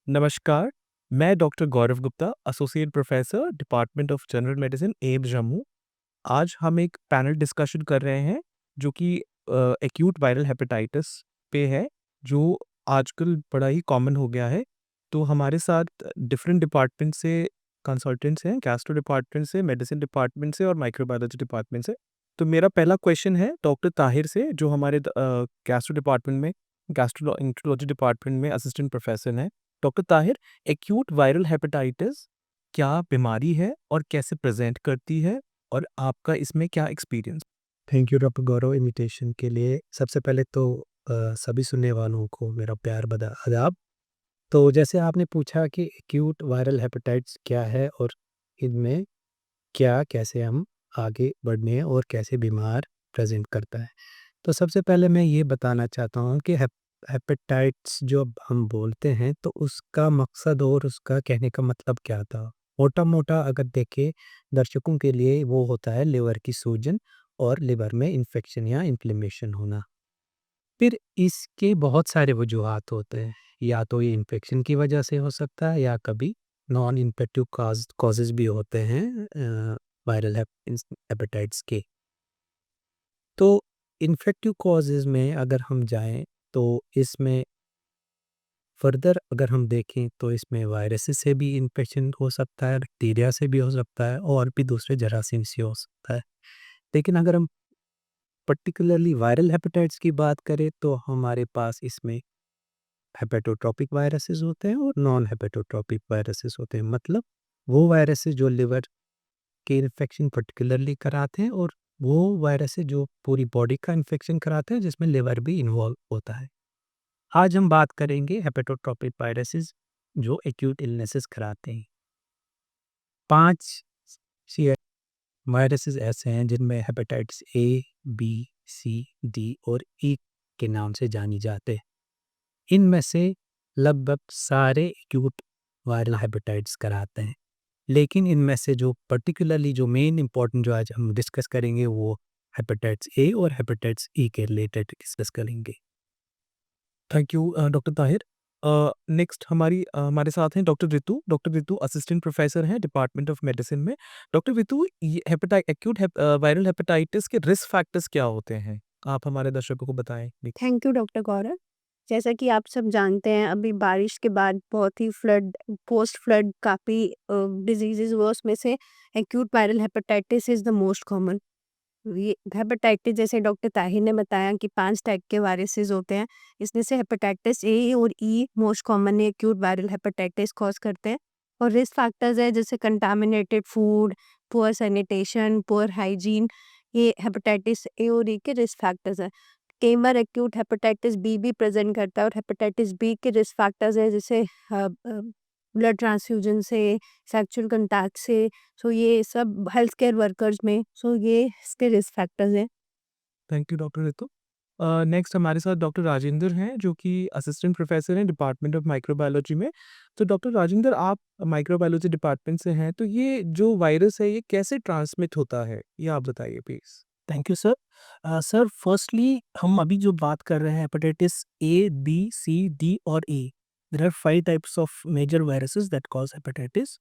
नमस्कार, मैं doctor Gaurav Gupta, associate professor, department of general medicine, AIIMS Jammu. आज हम एक पैनल डिस्कशन कर रहे हैं जो कि एक्यूट वायरल हेपेटाइटिस पे है, जो आजकल बड़ा ही कॉमन हो गया है। तो हमारे साथ डिफरेंट डिपार्टमेंट से कंसल्टेंट्स हैं, गैस्ट्रो डिपार्टमेंट से, मेडिसिन डिपार्टमेंट से और माइक्रोबायोलॉजी डिपार्टमेंट से। तो मेरा पहला क्वेश्चन है डॉक्टर ताहिर से, जो हमारे गैस्ट्रो डिपार्टमेंट में गैस्ट्रोएंटरोलॉजी डिपार्टमेंट में असिस्टेंट प्रोफेसर हैं। Doctor Tahir, acute viral hepatitis क्या बीमारी है और कैसे प्रेजेंट करती है और आपका इसमें क्या experience? Thank you doctor Gaurav invitation के लिए। सबसे पहले तो सभी सुनने वालों को मेरा प्यार बदा आदाब। तो जैसे आपने पूछा कि एक्यूट वायरल हेपेटाइटिस क्या है और इनमें क्या कैसे हम आगे बढ़ने हैं और कैसे बीमार प्रेज़ेंट करता है। तो सबसे पहले मैं ये बताना चाहता हूँ कि हेपेटाइटिस जो अब हम बोलते हैं तो उसका मकसद और उसका कहने का मतलब क्या था? मोटा-मोटा अगर देखें दर्शकों के लिए वो होता है लिवर की सूजन और लिवर में इन्फेक्शन या इन्फ्लेमेशन होना। फिर इसके बहुत सारे वजूहात होते हैं। या तो ये इन्फेक्शन की वजह से हो सकता है या कभी नॉन इन्फेक्टिव कॉजेज़ भी होते हैं वायरल हेपेटाइटिस के। तो इन्फेक्टिव कॉजेज़ में अगर हम जाएँ तो इसमें फर्दर अगर हम देखें तो इसमें वायरसेस से भी इन्फेक्शन हो सकता है, बैक्टीरिया से भी हो सकता है और भी दूसरे जरासीम से हो सकता है। लेकिन अगर हम पर्टिकुलरली वायरल हेपेटाइटिस की बात करें तो हमारे पास इसमें हेपेटोट्रोपिक वायरसेस होते हैं और नॉन हेपेटोट्रोपिक वायरसेस होते हैं। मतलब वो वायरसेस जो लिवर के इन्फेक्शन पर्टिकुलरली कराते हैं और वो वायरसेस जो पूरी बॉडी का इन्फेक्शन कराते हैं जिसमें लिवर भी इन्वॉल्व होता है। आज हम बात करेंगे हेपेटोट्रोपिक वायरसेस जो एक्यूट इलनेसेस कराते हैं। 5 सी वायरसेस ऐसे हैं जिनमें hepatitis A, B, C, D और ई के नाम से जानी जाते हैं। इनमें से लगभग सारे एक्यूट वायरल हेपेटाइटिस कराते हैं। लेकिन इनमें से जो पर्टिकुलरली जो मेन इम्पोर्टेंट जो आज हम डिस्कस करेंगे वो हेपेटाइटिस ए और हेपेटाइटिस ई के रिलेटेड डिस्कस करेंगे। Thank you doctor Tahir. Next हमारे साथ हैं doctor Ritu. Doctor Ritu assistant professor हैं डिपार्टमेंट ऑफ मेडिसिन में। डॉक्टर रितु, ये एक्यूट वायरल हेपेटाइटिस के रिस्क फैक्टर्स क्या होते हैं? आप हमारे दर्शकों को बताएं प्लीज। थैंक यू डॉक्टर गौरव। जैसा कि आप सब जानते हैं अभी बारिश के बाद बहुत ही पोस्ट फ्लड काफ़ी डिजीज़ेज़ हुए उसमें से acute viral hepatitis is the most common. ये हेपेटाइटिस जैसे डॉक्टर ताहिर ने बताया कि 5 टाइप के वायरसेस होते हैं। इसमें से हेपेटाइटिस ए और E most commonly acute viral hepatitis cause करते हैं। और रिस्क फैक्टर्स है जैसे contaminated food, poor sanitation, poor hygiene, ये हेपेटाइटिस ए और ई के रिस्क फैक्टर्स हैं। कई बार एक्यूट हेपेटाइटिस बी भी प्रेज़ेंट करता है और हेपेटाइटिस बी के रिस्क फैक्टर्स हैं जैसे ब्लड ट्रांसफ्यूजन से, सेक्सुअल कॉन्टैक्ट से। सो ये सब हेल्थ केयर वर्कर्स में ये इसके रिस्क फैक्टर्स हैं। Thank you doctor Ritu. Next हमारे साथ डॉक्टर राजेंद्र हैं, जो कि असिस्टेंट प्रोफेसर हैं डिपार्टमेंट ऑफ माइक्रोबायोलॉजी में। तो डॉक्टर राजेंद्र, आप माइक्रोबायोलॉजी डिपार्टमेंट से हैं, तो ये जो वायरस है ये कैसे ट्रांसमिट होता है, ये आप बताइए please. Thank you sir. Sir firstly हम अभी जो बात कर रहे हैं hepatitis A, B, C, D और E. There are 5 types of major viruses that cause hepatitis.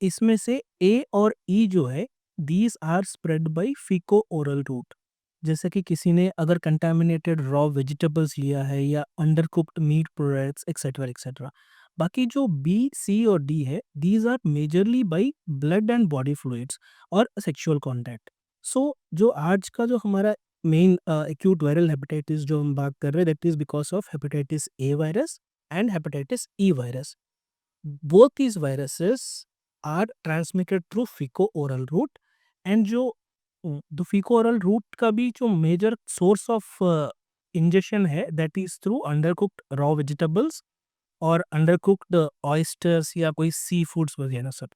इसमें से ए और ई जो है these are spread by feco oral route. जैसे कि किसी ने अगर कंटामिनेटेड रॉ वेजिटेबल्स लिया है या under cooked meat products et cetera et cetera. बाकी जो बी, सी और डी है these are majorly by blood and body fluids और सेक्सुअल कॉन्टैक्ट। सो जो आज का जो हमारा मेन एक्यूट वायरल हेपेटाइटिस जो हम बात कर रहे हैं that is because of hepatitis A virus and hepatitis E virus. both these viruses are transmitted through fecal-oral route। And जो fecal-oral route का भी जो मेजर सोर्स ऑफ इंजेक्शन है that is through undercooked raw vegetables और undercooked oysters या कोई sea foods वगैरह सब।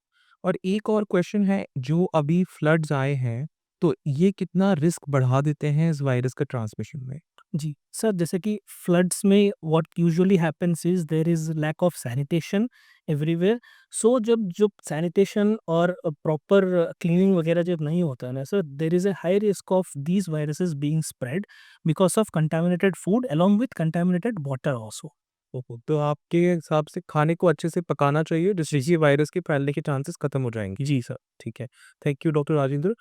और एक और क्वेश्चन है, जो अभी फ्लड्स आए हैं, तो ये कितना रिस्क बढ़ा देते हैं इस वायरस का ट्रांसमिशन में? जी सर, जैसे कि फ्लड्स में what usually happens is there is lack of sanitation everywhere. So जब सैनिटेशन और प्रॉपर क्लीनिंग वगैरह जब नहीं होता है ना sir, there is a high risk of these viruses being spread because of contaminated food along with contaminated water also. ओहो! तो आपके हिसाब से खाने को अच्छे से पकाना चाहिए, जिससे ये वायरस के फैलने के चांसेस खत्म हो जाएँगे। जी सर, ठीक है। Thank you doctor Rajendra.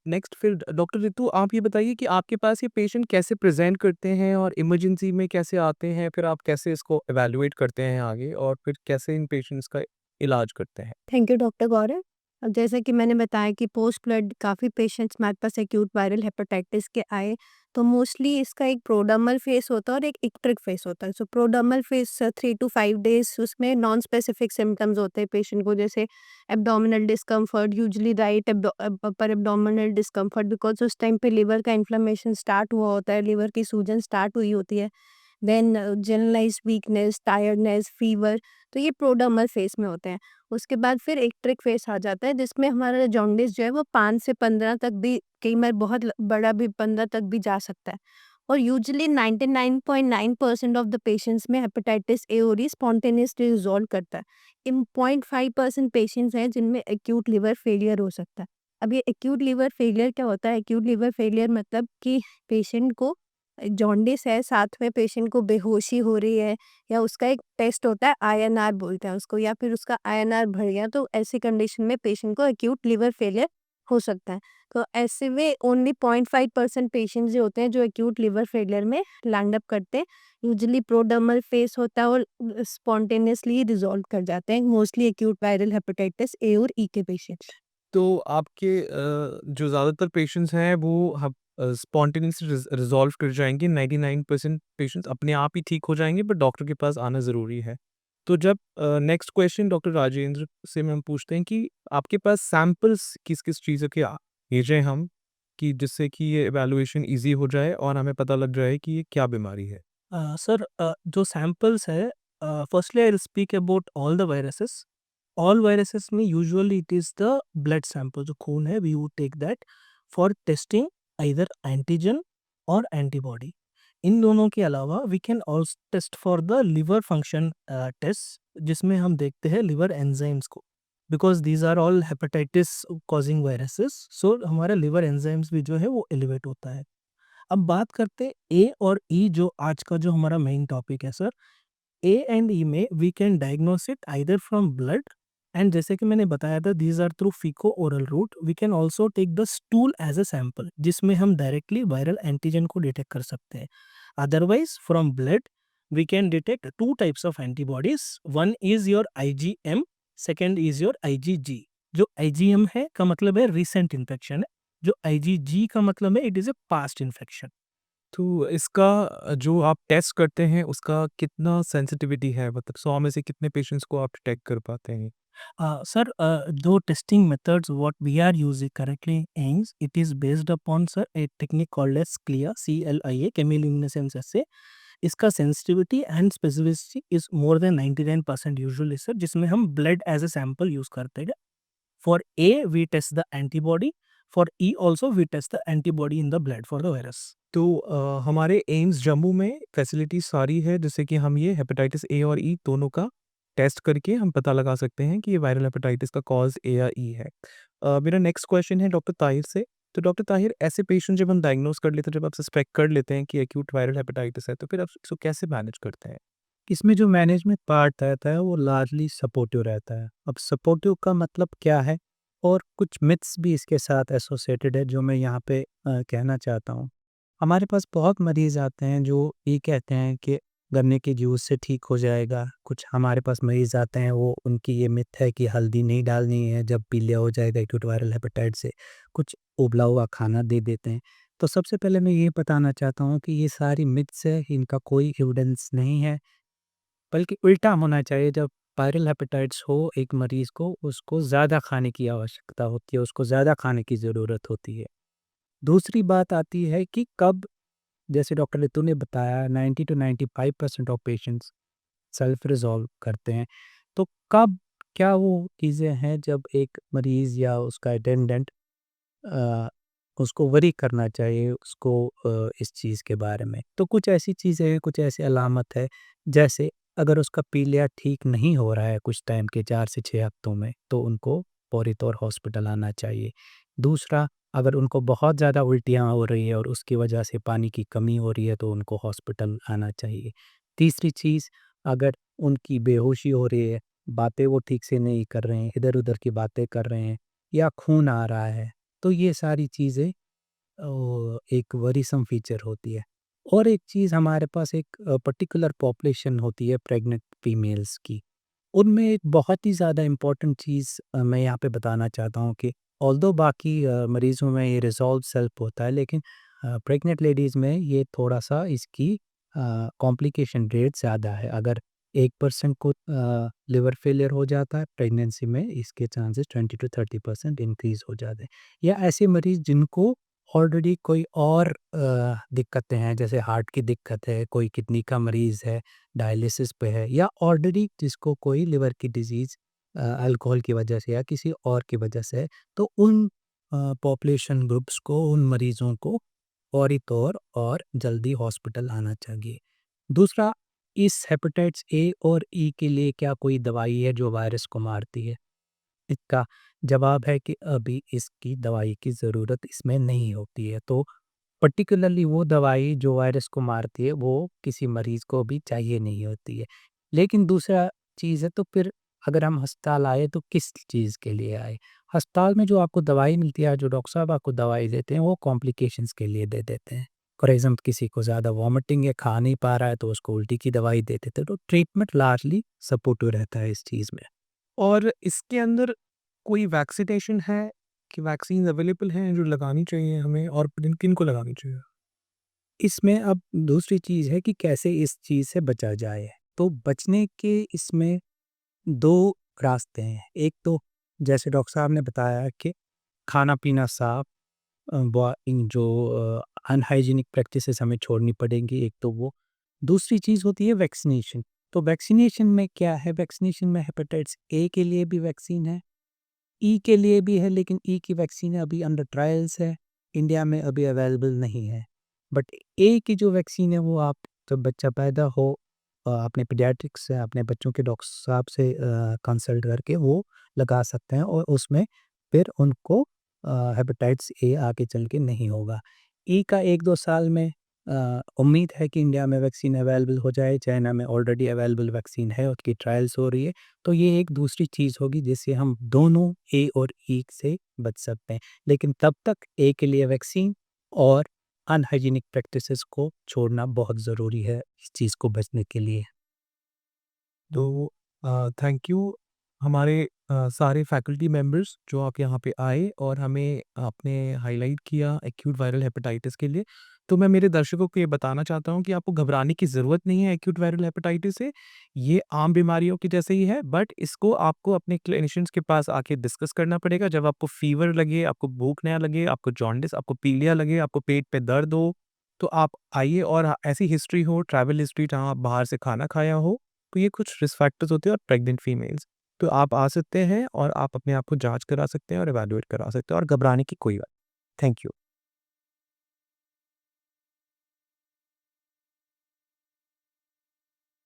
Next फिर डॉक्टर रितु आप ये बताइए कि आपके पास ये पेशेंट कैसे प्रेज़ेंट करते हैं और इमरजेंसी में कैसे आते हैं? फिर आप कैसे इसको इवैल्यूएट करते हैं आगे और फिर कैसे इन पेशेंट्स का इलाज करते हैं? थैंक यू डॉक्टर गौरव। अब जैसा कि मैंने बताया कि पोस्ट ब्लड काफ़ी पेशेंट्स हमारे पास एक्यूट वायरल हेपेटाइटिस के आए, तो मोस्टली इसका एक प्रोडर्मल फेस होता है और एक इक्ट्रिक फेस होता है। सो प्रोडर्मल फेस 3 टू 5 डेज़ उसमें नॉन स्पेसिफिक सिम्पटम्स होते हैं पेशेंट को, जैसे abdominal discomfort, usually right upper abdominal discomfort, because उस टाइम पे लिवर का इन्फ्लेमेशन स्टार्ट हुआ होता है, लिवर की सूजन स्टार्ट हुई होती है। Then generalised weakness, tiredness, fever, तो ये प्रोडर्मल फेस में होते हैं। उसके बाद फिर एक ट्रिक फेस आ जाता है जिसमें हमारा जॉन्डिस जो है वो 5 से 15 तक भी, कई बार बहुत बड़ा भी 15 तक भी जा सकता है। और यूजुअली 99.9% ऑफ द पेशेंट्स में हेपेटाइटिस ए और ई स्पॉन्टेनियसली रिजॉल्व करता है। इन 0.5% पेशेंट्स हैं जिनमें एक्यूट लिवर फेलियर हो सकता है। अब ये एक्यूट लिवर फेलियर क्या होता है? एक्यूट लिवर फेलियर मतलब कि पेशेंट को जॉन्डिस है, साथ में पेशेंट को बेहोशी हो रही है, या उसका एक टेस्ट होता है आईएनआर बोलते हैं उसको, या फिर उसका आईएनआर बढ़ गया, तो ऐसी कंडीशन में पेशेंट को एक्यूट लिवर फेलियर हो सकता है। तो ऐसे में ओनली 0.5% पेशेंट्स जो होते हैं जो एक्यूट लिवर फेलियर में लैंड अप करते हैं। यूजुअली प्रोडर्मल फेस होता है और स्पॉन्टेनियसली रिजॉल्व कर जाते हैं, mostly acute viral hepatitis A और ई के पेशेंट्स। तो आपके जो ज़्यादातर पेशेंट्स हैं वो स्पॉन्टेनियसली रिज़ॉल्व कर जाएँगे, 99% पेशेंट्स अपने आप ही ठीक हो जाएँगे, बट डॉक्टर के पास आना ज़रूरी है। तो जब नेक्स्ट क्वेश्चन डॉक्टर राजेंद्र से हम पूछते हैं कि आपके पास सैंपल्स किस-किस चीज़ों के भेजें हम कि जिससे कि ये इवैल्यूएशन ईज़ी हो जाए और हमें पता लग जाए कि ये क्या बीमारी है? सर, जो सैंपल्स है, firstly I will speak about all the viruses. All viruses में usually it is the blood sample, जो खून है, we would take that for testing either antigen और एंटीबॉडी। इन दोनों के अलावा we can also test for the liver function test, जिसमें हम देखते हैं लिवर एंजाइम्स को, because these are all hepatitis causing viruses. So हमारा लिवर एंजाइम्स भी जो है वो एलिवेट होता है। अब बात करते हैं ए और ई, जो आज का जो हमारा मेन टॉपिक है सर। ए एंड ई में we can diagnose it either from blood, and जैसे कि मैंने बताया था, these are through feco oral route. We can also take the stool as a sample, जिसमें हम डायरेक्टली वायरल एंटीजन को डिटेक्ट कर सकते हैं। Otherwise from blood we can detect two types of antibodies. One is your IgM, second is your IgG. जो IgM है का मतलब है रिसेंट इन्फेक्शन है, जो आईजीजी का मतलब है it is a past infection. तो इसका जो आप टेस्ट करते हैं उसका कितना सेंसिटिविटी है? मतलब 100 में से कितने पेशेंट्स को आप डिटेक्ट कर पाते हैं? Sir, though testing methods what we are using currently aims, it is based upon sir a technique called as CLIA, CLIA, chemiluminescence assay. इसका sensitivity and specificity is more than 99% usually sir, जिसमें हम blood as a sample use करते हैं। For A we test the antibody, for E also we test the antibody in the blood for the virus. तो हमारे AIIMS Jammu में facility सारी है जिससे कि हम ये हेपेटाइटिस ए और ई दोनों का टेस्ट करके हम पता लगा सकते हैं कि ये वायरल हेपेटाइटिस का कॉज ए या ई है। मेरा नेक्स्ट क्वेश्चन है डॉक्टर ताहिर से। तो डॉक्टर ताहिर ऐसे पेशेंट जब हम डायग्नोस कर लेते हैं, जब आप सस्पेक्ट कर लेते हैं कि एक्यूट वायरल हेपेटाइटिस है, तो फिर आप इसको कैसे मैनेज करते हैं? इसमें जो मैनेजमेंट पार्ट रहता है वो लार्जली सपोर्टिव रहता है। अब सपोर्टिव का मतलब क्या है, और कुछ मिथ्स भी इसके साथ एसोसिएटेड है जो मैं यहाँ पे कहना चाहता हूँ। हमारे पास बहुत मरीज़ आते हैं जो ये कहते हैं कि गन्ने के जूस से ठीक हो जाएगा। कुछ हमारे पास मरीज़ आते हैं, वो उनकी ये मिथ है कि हल्दी नहीं डालनी है, जब पीलिया हो जाएगा एक्यूट वायरल हेपेटाइटिस से। कुछ उबला हुआ खाना दे देते हैं। तो सबसे पहले मैं ये बताना चाहता हूँ कि ये सारी मिथ्स है, इनका कोई एविडेंस नहीं है। बल्कि उल्टा होना चाहिए। जब वायरल हेपेटाइटिस हो एक मरीज़ को, उसको ज़्यादा खाने की आवश्यकता होती है, उसको ज़्यादा खाने की ज़रूरत होती है। दूसरी बात आती है कि कब, जैसे डॉक्टर रितु ने बताया 90 to 95% of patients self resolve करते हैं। तो कब, क्या वो चीज़ें हैं जब एक मरीज़ या उसका अटेंडेंट अ, उसको वरी करना चाहिए उसको इस चीज़ के बारे में। तो कुछ ऐसी चीज़ें हैं, कुछ ऐसी अलामत है, जैसे अगर उसका पीलिया ठीक नहीं हो रहा है कुछ टाइम के 4 से 6 हफ्तों में, तो उनको फौरी तौर हॉस्पिटल आना चाहिए। दूसरा, अगर उनको बहुत ज़्यादा उल्टियाँ हो रही है और उसकी वजह से पानी की कमी हो रही है, तो उनको हॉस्पिटल आना चाहिए। तीसरी चीज़, अगर उनकी बेहोशी हो रही है, बातें वो ठीक से नहीं कर रहे हैं, इधर-उधर की बातें कर रहे हैं या खून आ रहा है, तो ये सारी चीज़ें एक वरीसम फीचर होती है। और एक चीज़ हमारे पास एक पर्टिकुलर पॉपुलेशन होती है प्रेग्नेंट फीमेल्स की। उनमें एक बहुत ही ज़्यादा इम्पोर्टेंट चीज़ मैं यहाँ पे बताना चाहता हूँ कि ऑल्दो बाकी मरीज़ों में ये रिज़ॉल्व सेल्फ होता है, लेकिन प्रेग्नेंट लेडीज़ में ये थोड़ा-सा इसकी कॉम्प्लिकेशन रेट ज़्यादा है। अगर 1% को लिवर फेलियर हो जाता है प्रेगनेंसी में, इसके चांसेस 20 टू 30% इंक्रीज़ हो जाते हैं। या ऐसे मरीज़ जिनको ऑलरेडी कोई और दिक्कतें हैं, जैसे हार्ट की दिक्कत है, कोई किडनी का मरीज़ है, डायलिसिस पे है, या ऑलरेडी जिसको कोई लिवर की डिजीज़ अल्कोहल की वजह से या किसी और की वजह से है, तो उन पॉपुलेशन ग्रुप्स को, उन मरीज़ों को फौरी तौर और जल्दी हॉस्पिटल आना चाहिए। दूसरा, इस हेपेटाइटिस ए और ई के लिए क्या कोई दवाई है जो वायरस को मारती है? इसका जवाब है कि अभी इसकी दवाई की ज़रूरत इसमें नहीं होती है। तो पर्टिकुलरली वो दवाई जो वायरस को मारती है, वो किसी मरीज़ को भी चाहिए नहीं होती है। लेकिन दूसरा चीज़ है, तो फिर अगर हम अस्पताल आए तो किस चीज़ के लिए आए? अस्पताल में जो आपको दवाई मिलती है, जो डॉक्टर साहब आपको दवाई देते हैं, वो कॉम्प्लिकेशंस के लिए दे देते हैं। फॉर एग्ज़ाम्पल किसी को ज़्यादा वॉमिटिंग है, खा नहीं पा रहा है, तो उसको उल्टी की दवाई दे देते हैं। तो ट्रीटमेंट लार्जली सपोर्टिव रहता है इस चीज़ में। और इसके अंदर कोई वैक्सीनेशन है कि वैक्सीन्स अवेलेबल हैं जो लगानी चाहिए हमें और किन-किन को लगानी चाहिए? इसमें अब दूसरी चीज़ है कि कैसे इस चीज़ से बचा जाए। तो बचने के इसमें 2 रास्ते हैं। एक तो जैसे डॉक्टर साहब ने बताया कि खाना-पीना साफ, व इन जो अनहाइजीनिक प्रैक्टिसेस हमें छोड़नी पड़ेंगी, एक तो वो। दूसरी चीज़ होती है वैक्सीनेशन। तो वैक्सीनेशन में क्या है, वैक्सीनेशन में हेपेटाइटिस ए के लिए भी वैक्सीन है, ई के लिए भी है, लेकिन ई की वैक्सीन अभी अंडर ट्रायल्स है, इंडिया में अभी अवेलेबल नहीं है। बट ए की जो वैक्सीन है, वो आप जब बच्चा पैदा हो अपने पीडियाट्रिक्स से, अपने बच्चों के डॉक्टर साहब से कंसल्ट करके वो लगा सकते हैं, और उसमें फिर उनको हेपेटाइटिस ए आगे चल के नहीं होगा। ई का 1-2 साल में उम्मीद है कि इंडिया में वैक्सीन अवेलेबल हो जाए, चाइना में ऑलरेडी अवेलेबल वैक्सीन है, उसकी ट्रायल्स हो रही है। तो ये एक दूसरी चीज़ होगी जिससे हम दोनों ए और ई से बच सकते हैं। लेकिन तब तक ए के लिए वैक्सीन और अनहाइजीनिक प्रैक्टिसेस को छोड़ना बहुत ज़रूरी है इस चीज़ को बचने के लिए। तो थैंक यू हमारे सारे फैकल्टी मेंबर्स जो आप यहाँ पे आए और हमें आपने हाईलाइट किया एक्यूट वायरल हेपेटाइटिस के लिए। तो मैं मेरे दर्शकों को ये बताना चाहता हूँ कि आपको घबराने की ज़रूरत नहीं है एक्यूट वायरल हेपेटाइटिस से। ये आम बीमारियों की जैसे ही है, बट इसको आपको अपने क्लिनिशियंस के पास आके डिस्कस करना पड़ेगा। जब आपको फ़ीवर लगे, आपको भूख ना लगे, आपको जॉन्डिस, आपको पीलिया लगे, आपको पेट पे दर्द हो, तो आप आइए। और ऐसी हिस्ट्री हो, ट्रैवल हिस्ट्री जहाँ आप बाहर से खाना खाया हो, तो ये कुछ रिस्क फैक्टर्स होते हैं और प्रेग्नेंट फीमेल्स। तो आप आ सकते हैं और आप अपने आप को जाँच करा सकते हैं और इवैल्यूएट करा सकते हैं और घबराने की कोई बात। Thank you.